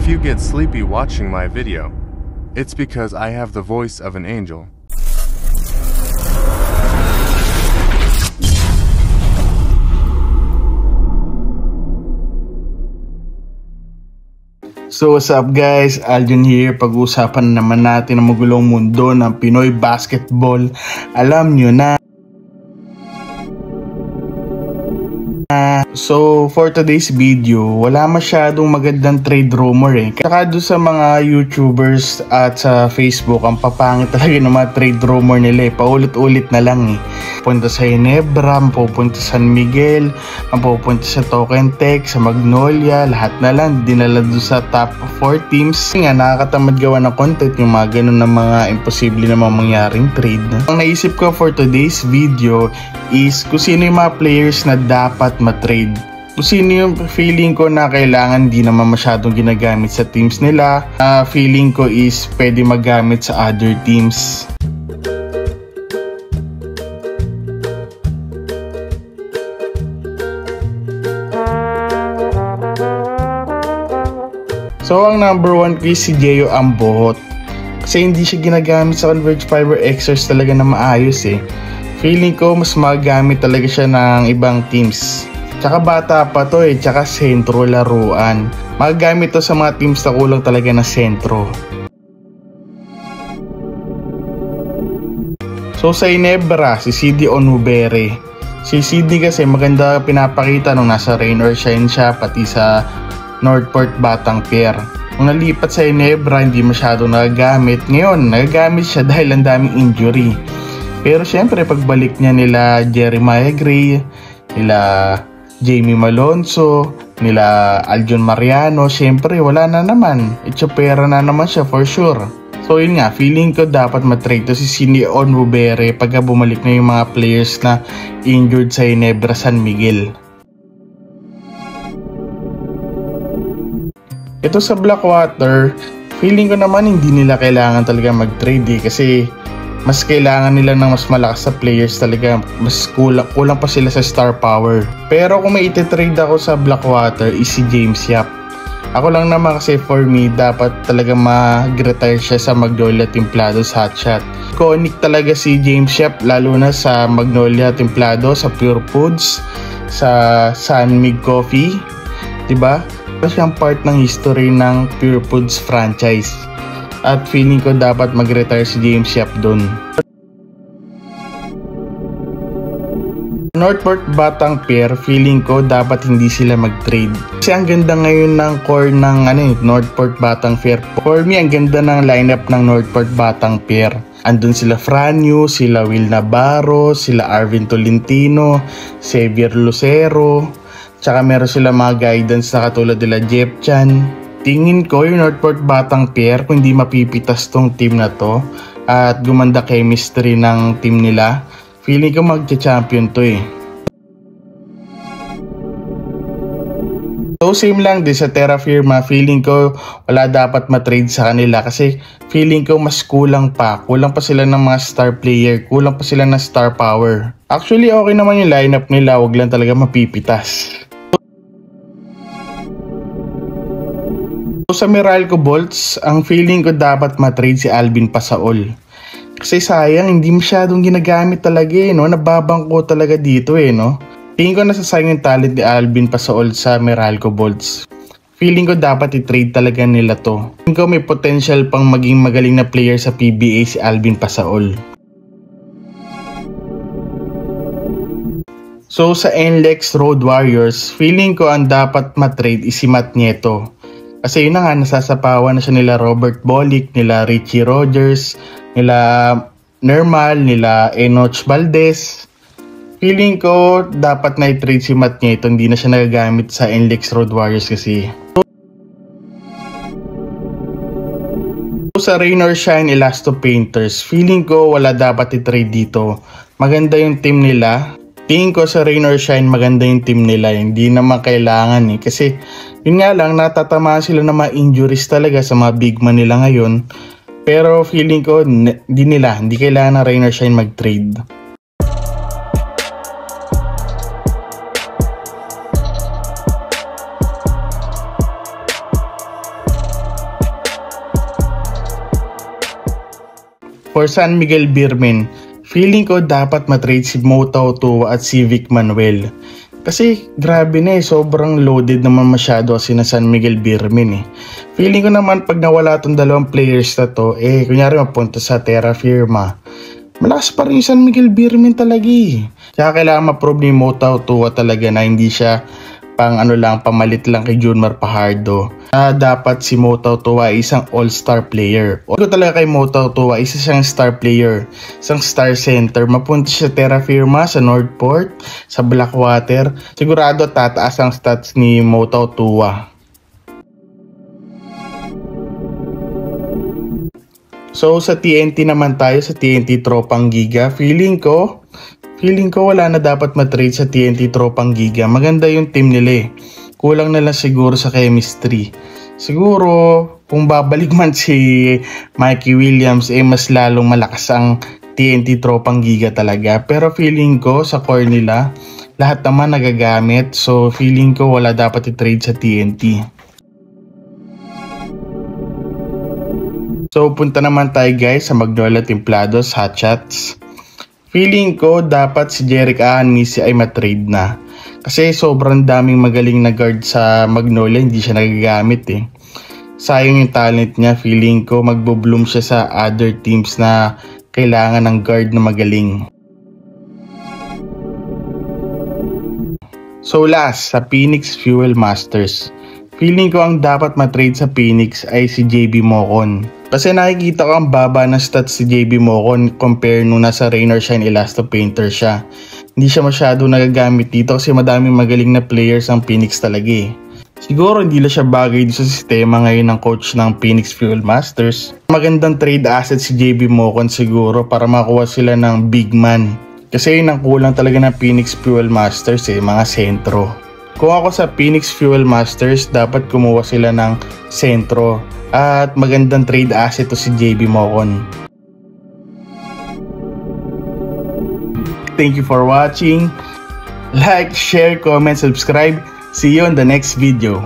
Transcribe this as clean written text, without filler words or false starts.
If you get sleepy watching my video, it's because I have the voice of an angel. So what's up guys, Aljon here. Pag-uusapan naman natin ang magulong mundo ng Pinoy basketball. Alam nyo na. So for today's video, wala masyadong magandang trade rumor Saka doon sa mga YouTubers at sa Facebook, ang papangit talaga ng mga trade rumor nila paulit-ulit na lang Pupunta sa Ginebra, pupunta sa San Miguel, pupunta sa Token Tech, sa Magnolia, lahat na lang dinala doon sa top 4 teams. Nga nakakatamad gawa ng content yung mga ganun na mga imposible na mangyaring trade. Ang naisip ko for today's video is kung sino yung mga players na dapat matrade. Kung sino yung feeling ko na kailangan di naman masyadong ginagamit sa teams nila. Feeling ko is pwede magamit sa other teams. So ang number 1 ko is si Gio Ambohot. Kasi hindi siya ginagamit sa Converge Fiber Xers talaga na maayos Feeling ko mas magamit talaga siya ng ibang teams. Tsaka bata pa to tsaka sentro laruan. Magagamit to sa mga teams na kulang talaga na sentro. So sa Ginebra, si CD Onubere. Si CD kasi maganda pinapakita nung nasa rain or shine siya, pati sa Northport Batang Pier. Nung nalipat sa Ginebra, hindi masyado nagagamit. Ngayon, nagagamit siya dahil ang daming injury. Pero syempre, pagbalik niya nila Jeremiah Gray, nila Jamie Malonzo, nila Aljon Mariano, syempre wala na naman. Itsopera na naman siya for sure. So yun nga, feeling ko dapat matrade to si CD Onubere pagka bumalik na yung mga players na injured sa Ginebra San Miguel. Ito sa Blackwater, feeling ko naman hindi nila kailangan talaga mag-trade kasi mas kailangan nila ng mas malakas sa players talaga. Mas kulang pa sila sa star power. Pero kung may iti-trade ako sa Blackwater is si James Yap. Ako lang naman kasi for me, dapat talaga mag-retire siya sa Magnolia Templados hotshot. Iconic talaga si James Yap, lalo na sa Magnolia Templado, sa Pure Foods, sa San Mig Coffee, diba? Siyang part ng history ng Pure Foods franchise. At feeling ko dapat mag-retire si James Yap doon. Northport Batang Pier, feeling ko dapat hindi sila mag-trade. Kasi ang ganda ngayon ng core ng Northport Batang Pier. For me, ang ganda ng lineup ng Northport Batang Pier. Andun sila Franyu, sila Will Navarro, sila Arvin Tolentino, Xavier Lucero. Tsaka meron sila mga guidance na katulad nila Jeff Chan. Tingin ko yung Northport Batang Pier, kung hindi mapipitas tong team na to at gumanda chemistry ng team nila, feeling ko magcha-champion to So same lang din sa Terra Firma, feeling ko wala dapat matrade sa kanila kasi feeling ko mas kulang pa sila ng mga star player, kulang pa sila ng star power. Actually okay naman yung lineup nila, wag lang talaga mapipitas. So sa Meralco Bolts, ang feeling ko dapat matrade si Alvin Pasaol. Kasi sayang, hindi masyadong ginagamit talaga nababangko talaga dito Tingin ko nasasayang yung talent ni Alvin Pasaol sa Meralco Bolts. Feeling ko dapat i-trade talaga nila to. Tingin ko may potential pang maging magaling na player sa PBA si Alvin Pasaol. So sa NLEX Road Warriors, feeling ko ang dapat matrade is si Matt Nieto. Kasi yun na nga, nasasapawan na siya nila Robert Bolick, nila Richie Rogers, nila Nermal, nila Enoch Valdez. Feeling ko dapat na i-trade si Matt Nieto, hindi na siya nagagamit sa NLEX Road Warriors kasi. So sa Rain or Shine Elasto Painters, feeling ko wala dapat i-trade dito. Maganda yung team nila. Tingin ko sa Rain or Shine maganda yung team nila, hindi naman kailangan kasi yun nga lang, natatamaan sila ng mga injuries talaga sa mga big man nila ngayon. Pero feeling ko hindi kailangan na Rain or Shine mag-trade. For San Miguel Beermen, feeling ko dapat matrade si Mo Tautua at si Vic Manuel. Kasi grabe na sobrang loaded naman masyado kasi na San Miguel Beermen Feeling ko naman pag nawala tong dalawang players na to, kunyari mapunta sa Terra Firma, malakas pa rin San Miguel Beermen talaga Kaya kailangan ma-prove ni Mo Tautua talaga na hindi siya pamalit lang kay Junmar Fajardo. Dapat si Mo Tautua ay isang all-star player. O talaga kay Mo Tautua, isa siyang star player, isang star center. Mapunta siya sa Terra Firma, sa Northport, sa Blackwater. Sigurado tataas ang stats ni Mo Tautua. So sa TNT naman tayo, sa TNT Tropang Giga, feeling ko wala na dapat matrade sa TNT Tropang Giga. Maganda yung team nila Kulang na lang siguro sa chemistry. Siguro kung babalik man si Mikey Williams, mas lalong malakas ang TNT Tropang Giga talaga. Pero feeling ko sa core nila, lahat naman nagagamit. So feeling ko wala dapat i-trade sa TNT. So punta naman tayo guys sa Magnolia Templados Hotshots. Feeling ko dapat si Jerick Aanisi ay matrade na. Kasi sobrang daming magaling na guard sa Magnolia, hindi siya nagagamit Sayang yung talent niya, feeling ko magbo-bloom siya sa other teams na kailangan ng guard na magaling. So last, sa Phoenix Fuel Masters. Feeling ko ang dapat matrade sa Phoenix ay si JB Mocon. Kasi nakikita ko ang baba ng stats si JB Mocon compare nung nasa Rain or Shine Elasto Painter siya. Hindi siya masyado nagagamit dito kasi madaming magaling na players ang Phoenix talaga Siguro hindi lang siya bagay dito sa sistema ngayon ng coach ng Phoenix Fuel Masters. Magandang trade asset si JB Mocon siguro para makuha sila ng big man. Kasi yun ang kulang talaga ng Phoenix Fuel Masters mga sentro. Kung ako sa Phoenix Fuel Masters, dapat kumuha sila ng sentro at magandang trade asset to si JB Mocon. Thank you for watching. Like, share, comment, subscribe. See you on the next video.